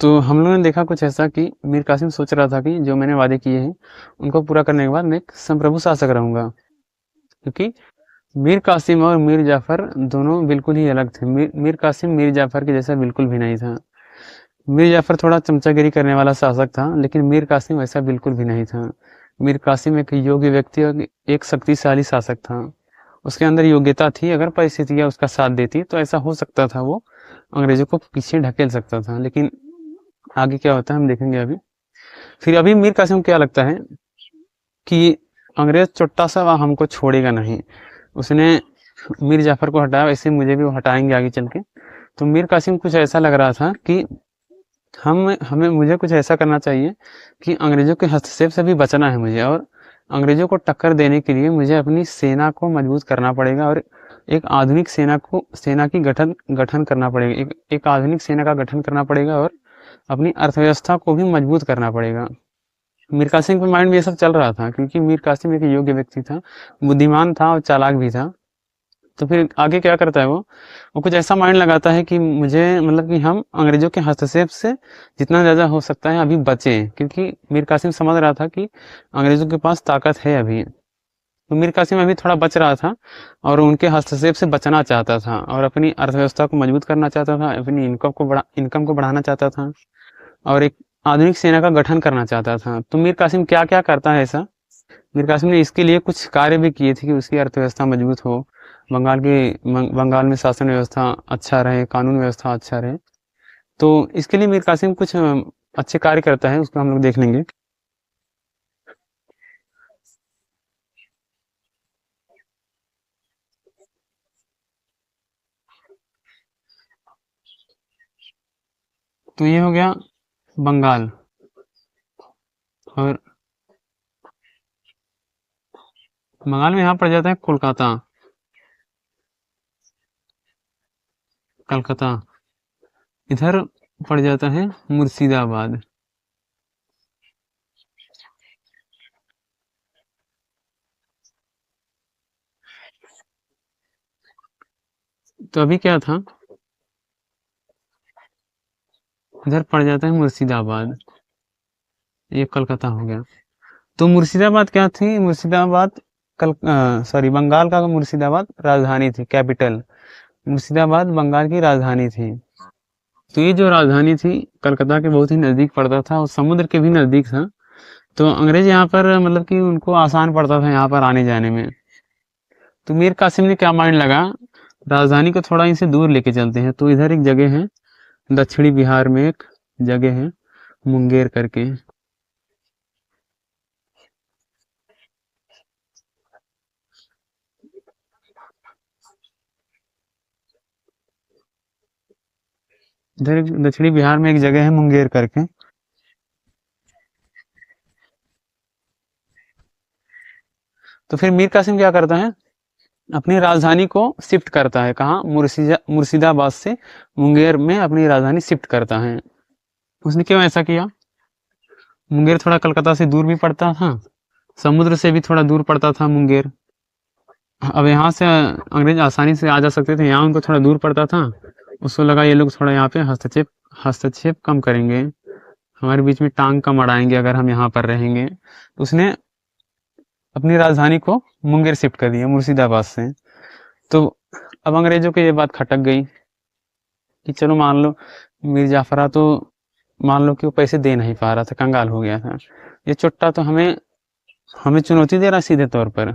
तो हम लोगों ने देखा कुछ ऐसा कि मीर कासिम सोच रहा था कि जो मैंने वादे किए हैं उनको पूरा करने के बाद मैं एक संप्रभु शासक रहूंगा, क्योंकि मीर कासिम और मीर जाफर दोनों बिल्कुल ही अलग थे। मीर कासिम मीर जाफर के जैसा बिल्कुल भी नहीं था। मीर जाफर थोड़ा चमचागिरी करने वाला शासक था, लेकिन मीर कासिम ऐसा बिल्कुल भी नहीं था। मीर कासिम एक योग्य व्यक्ति और एक शक्तिशाली शासक था। उसके अंदर योग्यता थी, अगर परिस्थितियां उसका साथ देती तो ऐसा हो सकता था, वो अंग्रेजों को पीछे ढकेल सकता था। लेकिन आगे क्या होता है हम देखेंगे अभी। फिर अभी मीर कासिम को क्या लगता है कि अंग्रेज चुट्टा सा हमको छोड़ेगा नहीं। उसने मीर जाफर को हटाया, वैसे मुझे भी वो हटाएंगे आगे चल के। तो मीर कासिम को कुछ ऐसा लग रहा था कि हम हमें मुझे कुछ ऐसा करना चाहिए कि अंग्रेजों के हस्तक्षेप से भी बचना है मुझे, और अंग्रेजों को टक्कर देने के लिए मुझे अपनी सेना को मजबूत करना पड़ेगा, और एक आधुनिक सेना की गठन गठन करना पड़ेगा। एक आधुनिक सेना का गठन करना पड़ेगा, और अपनी अर्थव्यवस्था को भी मजबूत करना पड़ेगा। मीर कासिम के माइंड में ये सब चल रहा था, क्योंकि मीर कासिम एक योग्य व्यक्ति था, बुद्धिमान था और चालाक भी था। तो फिर आगे क्या करता है वो कुछ ऐसा माइंड लगाता है कि मुझे मतलब कि हम अंग्रेजों के हस्तक्षेप से जितना ज़्यादा हो सकता है अभी बचें, क्योंकि मीर कासिम समझ रहा था कि अंग्रेजों के पास ताकत है अभी। तो मीर कासिम अभी थोड़ा बच रहा था और उनके हस्तक्षेप से बचना चाहता था, और अपनी अर्थव्यवस्था को मजबूत करना चाहता था, अपनी इनकम को बढ़ाना चाहता था, और एक आधुनिक सेना का गठन करना चाहता था। तो मीर कासिम क्या क्या करता है ऐसा। मीर कासिम ने इसके लिए कुछ कार्य भी किए थे कि उसकी अर्थव्यवस्था मजबूत हो, बंगाल में शासन व्यवस्था अच्छा रहे, कानून व्यवस्था अच्छा रहे। तो इसके लिए मीर कासिम कुछ अच्छे कार्य करता है, उसको हम लोग देख लेंगे। तो ये हो गया बंगाल। और बंगाल में यहाँ पड़ जाता है कोलकाता, कलकत्ता। इधर पड़ जाता है मुर्शिदाबाद। तो अभी क्या था, इधर पड़ जाता है मुर्शिदाबाद। ये कलकत्ता हो गया। तो मुर्शिदाबाद क्या थी, मुर्शिदाबाद सॉरी बंगाल का मुर्शिदाबाद राजधानी थी, कैपिटल। मुर्शिदाबाद बंगाल की राजधानी थी। तो ये जो राजधानी थी कलकत्ता के बहुत ही नजदीक पड़ता था, और समुद्र के भी नजदीक था। तो अंग्रेज यहाँ पर मतलब कि उनको आसान पड़ता था यहाँ पर आने जाने में। तो मीर कासिम ने क्या माइंड लगा, राजधानी को थोड़ा इनसे दूर लेके चलते हैं। तो इधर एक जगह है, दक्षिणी बिहार में एक जगह है मुंगेर करके। इधर दक्षिणी बिहार में एक जगह है मुंगेर करके। तो फिर मीर कासिम क्या करता है, अपनी राजधानी को शिफ्ट करता है। कहाँ, मुर्शिदाबाद से मुंगेर में अपनी राजधानी शिफ्ट करता है। उसने क्यों ऐसा किया, मुंगेर थोड़ा कलकत्ता से दूर भी पड़ता था, समुद्र से भी थोड़ा दूर पड़ता था मुंगेर। अब यहाँ से अंग्रेज आसानी से आ जा सकते थे, यहाँ उनको थोड़ा दूर पड़ता था। उसको लगा ये लोग थोड़ा यहाँ पे हस्तक्षेप कम करेंगे, हमारे बीच में टांग कम अड़ाएंगे अगर हम यहाँ पर रहेंगे। तो उसने अपनी राजधानी को मुंगेर शिफ्ट कर दिया, मुर्शिदाबाद से। तो अब अंग्रेजों को ये बात खटक गई कि चलो मान लो मीर जाफरा तो मान लो कि वो पैसे दे नहीं पा रहा था, कंगाल हो गया था। ये चुट्टा तो हमें हमें चुनौती दे रहा है सीधे तौर पर,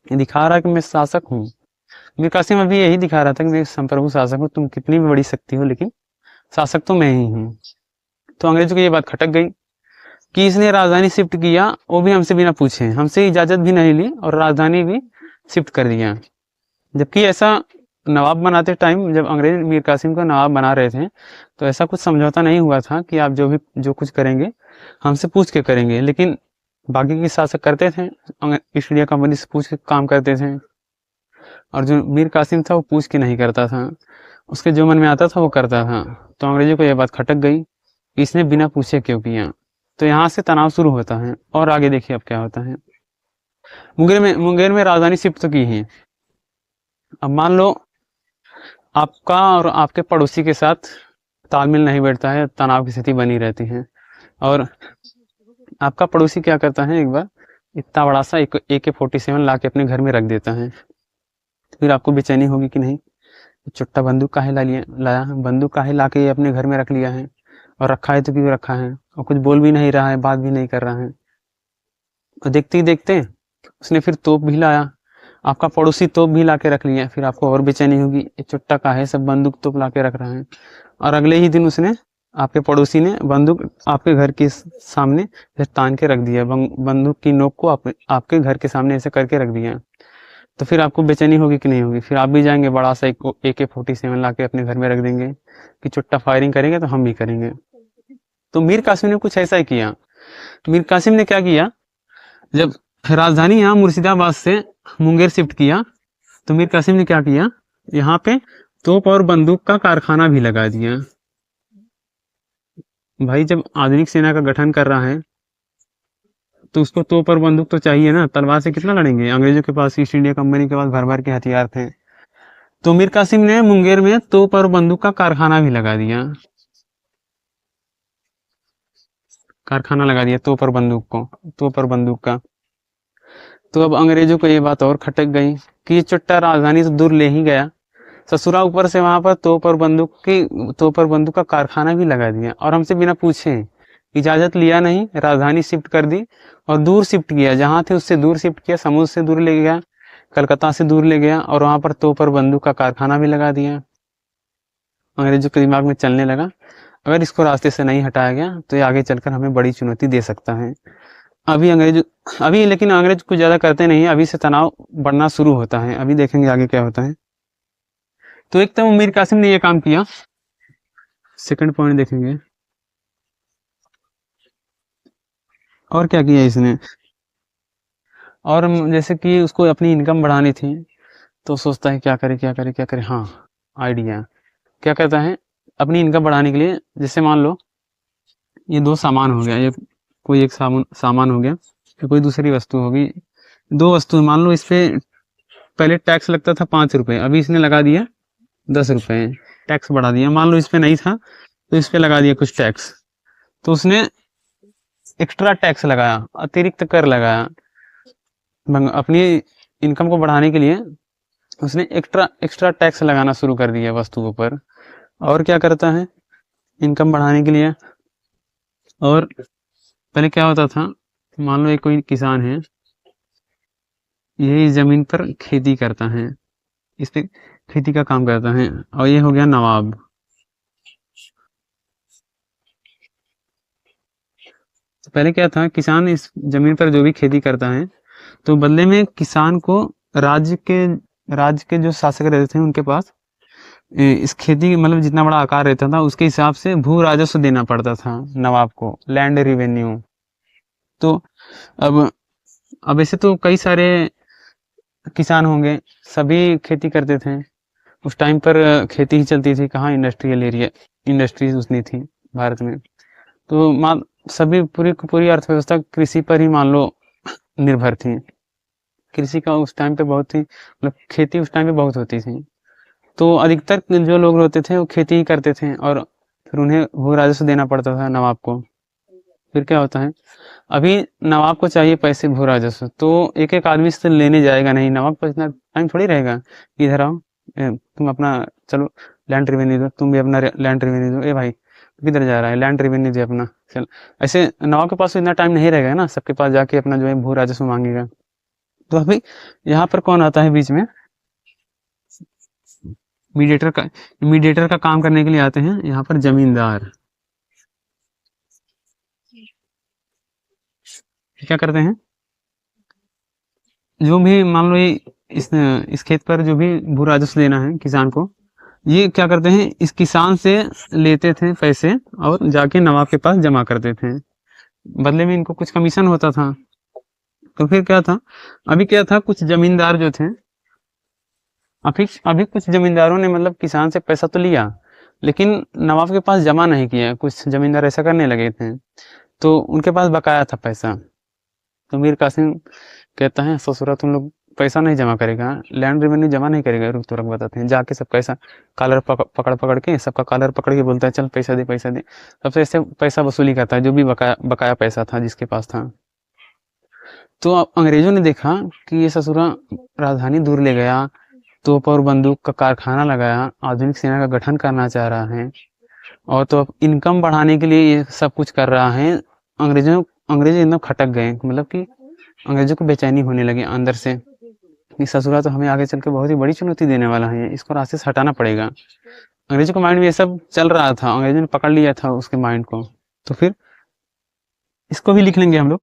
ये दिखा रहा है कि मैं शासक हूँ। मीर कासिम अभी यही दिखा रहा था कि मैं संप्रभु शासक हूँ, तुम कितनी भी बड़ी शक्ति हो लेकिन शासक तो मैं ही हूँ। तो अंग्रेजों को ये बात खटक गई कि इसने राजधानी शिफ्ट किया, वो भी हमसे बिना पूछे, हमसे इजाजत भी नहीं ली, और राजधानी भी शिफ्ट कर दिया। जबकि ऐसा नवाब बनाते टाइम, जब अंग्रेज मीर कासिम को नवाब बना रहे थे, तो ऐसा कुछ समझौता नहीं हुआ था कि आप जो कुछ करेंगे हमसे पूछ के करेंगे। लेकिन बाकी के शासक करते थे, ईस्ट इंडिया कंपनी से पूछ के काम करते थे, और जो मीर कासिम था वो पूछ के नहीं करता था, उसके जो मन में आता था वो करता था। तो अंग्रेजों को यह बात खटक गई कि इसने बिना पूछे क्यों किया। तो यहाँ से तनाव शुरू होता है, और आगे देखिए अब क्या होता है। मुंगेर में राजधानी शिफ्ट तो की है। अब मान लो आपका और आपके पड़ोसी के साथ तालमेल नहीं बैठता है, तनाव की स्थिति बनी रहती है। और आपका पड़ोसी क्या करता है, एक बार इतना बड़ा सा AK-47 ला के अपने घर में रख देता है। फिर आपको बेचैनी होगी कि नहीं, चुट्टा बंदूक काहे लाया, बंदूक काहे ला के अपने घर में रख लिया है, और रखा है तो क्यों रखा है, और कुछ बोल भी नहीं रहा है, बात भी नहीं कर रहा है। और देखते ही देखते उसने फिर तोप भी लाया, आपका पड़ोसी तोप भी ला के रख लिया। फिर आपको और बेचैनी होगी, ये चुट्टा काहे सब बंदूक तोप ला के रख रहा है। और अगले ही दिन उसने, आपके पड़ोसी ने बंदूक आपके घर के सामने फिर तान के रख दिया, बंदूक की नोक को आपके घर के सामने ऐसे करके रख दिया। तो फिर आपको बेचैनी होगी कि नहीं होगी, फिर आप भी जाएंगे बड़ा सा AK-47 ला के अपने घर में रख देंगे कि चुट्टा फायरिंग करेंगे तो हम भी करेंगे। तो मीर कासिम ने कुछ ऐसा ही किया। मीर कासिम ने क्या किया, जब राजधानी यहाँ मुर्शिदाबाद से मुंगेर शिफ्ट किया, तो मीर कासिम ने क्या किया, यहाँ पे तोप और बंदूक का कारखाना भी लगा दिया। भाई जब आधुनिक सेना का गठन कर रहा है तो उसको तोप और बंदूक तो चाहिए ना, तलवार से कितना लड़ेंगे, अंग्रेजों के पास, ईस्ट इंडिया कंपनी के पास भर भर के हथियार थे। तो मीर कासिम ने मुंगेर में तोप और बंदूक का कारखाना भी लगा दिया, कारखाना लगा दिया तोप और बंदूक का। तो अब अंग्रेजों को ये बात और खटक गई कि ये चुट्टा राजधानी से दूर ले ही गया, ससुरा ऊपर से वहां पर तोप और बंदूक का कारखाना भी लगा दिया, और हमसे बिना पूछे, इजाजत लिया नहीं, राजधानी शिफ्ट कर दी और दूर शिफ्ट किया, जहां थे उससे दूर शिफ्ट किया, समुद्र से दूर ले गया, कलकत्ता से दूर ले गया, और वहां पर तोप और बंदूक का कारखाना भी लगा दिया। अंग्रेजों के दिमाग में चलने लगा, अगर इसको रास्ते से नहीं हटाया गया तो ये आगे चलकर हमें बड़ी चुनौती दे सकता है। अभी लेकिन अंग्रेज कुछ ज्यादा करते नहीं, अभी से तनाव बढ़ना शुरू होता है, अभी देखेंगे आगे क्या होता है। तो एक तो मीर कासिम ने ये काम किया। सेकंड पॉइंट देखेंगे, और क्या किया इसने। और जैसे कि उसको अपनी इनकम बढ़ानी थी, तो सोचता है क्या करे। हाँ, आइडिया क्या करता है अपनी इनकम बढ़ाने के लिए, जैसे मान लो ये दो सामान हो गया, ये कोई एक सामान हो गया, फिर कोई दूसरी वस्तु होगी, दो वस्तु मान लो, इस पे पहले टैक्स लगता था 5 रुपए, अभी इसने लगा दिया 10 रुपए, टैक्स बढ़ा दिया। मान लो इस पे नहीं था तो इस पे लगा दिया कुछ टैक्स, तो उसने एक्स्ट्रा टैक्स लगाया, अतिरिक्त कर लगाया, अपनी इनकम को बढ़ाने के लिए उसने एक्स्ट्रा टैक्स लगाना शुरू कर दिया वस्तुओं पर। और क्या करता है इनकम बढ़ाने के लिए, और पहले क्या होता था, मान लो एक कोई किसान है, ये इस जमीन पर खेती करता है, इस पे खेती का काम करता है, और ये हो गया नवाब। तो पहले क्या था, किसान इस जमीन पर जो भी खेती करता है, तो बदले में किसान को राज्य के जो शासक रहते थे उनके पास इस खेती मतलब जितना बड़ा आकार रहता था उसके हिसाब से भू राजस्व देना पड़ता था नवाब को, लैंड रिवेन्यू। तो अब ऐसे तो कई सारे किसान होंगे, सभी खेती करते थे, उस टाइम पर खेती ही चलती थी, कहाँ इंडस्ट्रियल एरिया, इंडस्ट्रीज उतनी थी भारत में। तो मान सभी पूरी अर्थव्यवस्था कृषि पर ही मान लो निर्भर थी। कृषि का उस टाइम पे बहुत ही मतलब खेती उस टाइम पे बहुत होती थी, तो अधिकतर जो लोग होते थे वो खेती ही करते थे, और फिर उन्हें भू राजस्व देना पड़ता था नवाब को। फिर क्या होता है, अभी नवाब को चाहिए पैसे भू राजस्व, तो एक एक आदमी से लेने जाएगा नहीं, नवाब को इतना टाइम थोड़ी रहेगा, इधर आओ, तुम अपना चलो लैंड रेवेन्यू दो, तुम भी अपना लैंड रेवेन्यू दो, ए भाई किधर जा रहा है, लैंड रेवेन्यू दे अपना, चल। ऐसे नवाब के पास तो इतना टाइम नहीं रहेगा ना, सबके पास जाके अपना जो है भू राजस्व मांगेगा। तो अभी यहाँ पर कौन आता है बीच में, मीडिएटर का काम करने के लिए आते हैं यहाँ पर जमींदार। क्या करते हैं, जो भी मान लो ये इस खेत पर जो भी भू राजस्व देना है किसान को, ये क्या करते हैं इस किसान से लेते थे पैसे और जाके नवाब के पास जमा करते थे, बदले में इनको कुछ कमीशन होता था। तो फिर क्या था, अभी क्या था, कुछ जमींदार जो थे, अभी कुछ जमींदारों ने मतलब किसान से पैसा तो लिया लेकिन नवाब के पास जमा नहीं किया, कुछ जमींदार ऐसा करने लगे थे, तो उनके पास बकाया था पैसा। तो मीर कासिम कहता है ससुरा तुम लोग पैसा नहीं जमा करेगा, लैंड रेवेन्यू जमा नहीं करेगा, रुक तो रुक बताते हैं। जाके सब पैसा कॉलर पकड़ पकड़ के, सबका कॉलर पकड़ के बोलता है चल पैसा दे पैसा दे। सबसे ऐसे पैसा वसूली करता है, जो भी बकाया बकाया पैसा था जिसके पास था। तो अंग्रेजों ने देखा कि ये ससुरा राजधानी दूर ले गया, तोप और बंदूक का कारखाना लगाया, आधुनिक सेना का गठन करना चाह रहा है, और तो अब इनकम बढ़ाने के लिए ये सब कुछ कर रहा है। अंग्रेज एकदम खटक गए, मतलब कि अंग्रेजों को बेचैनी होने लगी अंदर से कि ससुरा तो हमें आगे चल के बहुत ही बड़ी चुनौती देने वाला है, इसको रास्ते से हटाना पड़ेगा। अंग्रेजों के माइंड में ये सब चल रहा था, अंग्रेजों ने पकड़ लिया था उसके माइंड को। तो फिर इसको भी लिख लेंगे हम लोग।